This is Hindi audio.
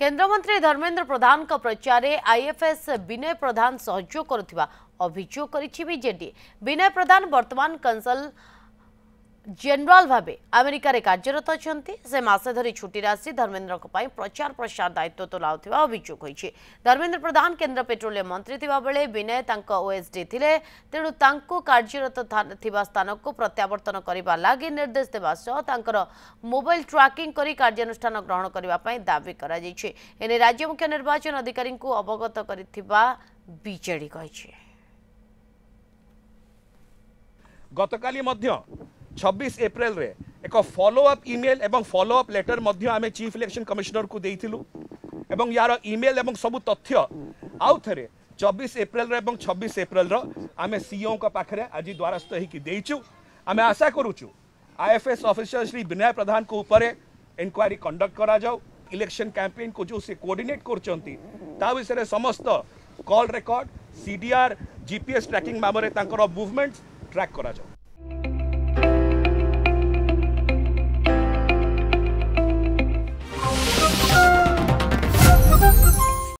केंद्र मंत्री धर्मेंद्र प्रधान का प्रचार आईएफएस विनय प्रधान सहयोग करुथिबा अभियोग करिछि बीजेडी। विनय प्रधान वर्तमान कंसल जनरल भावे अमेरिका रे कार्यरत अछंती। से मासे धरी छुट्टी आसी धर्मेंद्र प्रचार प्रसार दायित्व तुलाउथिबा अभियोग होइछि। धर्मेंद्र प्रधान केंद्र पेट्रोलियम मंत्री थिबा बेले विनय तांको ओएसडी थिले, तेणु तांको कार्यरत थिबा स्थान को प्रत्यावर्तन करिबा लागि निर्देश देबा सह तांकर मोबाइल ट्रैकिंग करी कार्यानुष्ठान ग्रहण करिबा पई दाबी करा जायछि। एने राज्य मुख्य निर्वाचन अधिकारी को अवगत करिथिबा बीजेडी कहिछि। गतकाली मध्य 26 एप्रिल रे एक फॉलो अप ईमेल एवं फॉलो अप लेटर मध्य आमे चीफ इलेक्शन कमिश्नर को देइथिलु एवं यार ईमेल एवं सब तथ्य आउ थरे 24 एप्रिल रे एवं 26 एप्रिल रो आमे सीओ का पाखरे आज द्वारस्थ ही देइछु। आमे आशा करूछु आईएफएस ऑफिसर श्री विनय प्रधान को ऊपर इंक्वायरी कंडक्ट करा जाऊ। इलेक्शन कैंपेन को जो से कोऑर्डिनेट करचंती ता विषय समस्त call record CDR GPS tracking मामरे तांकर मूवमेंट ट्रैक करा जाऊ।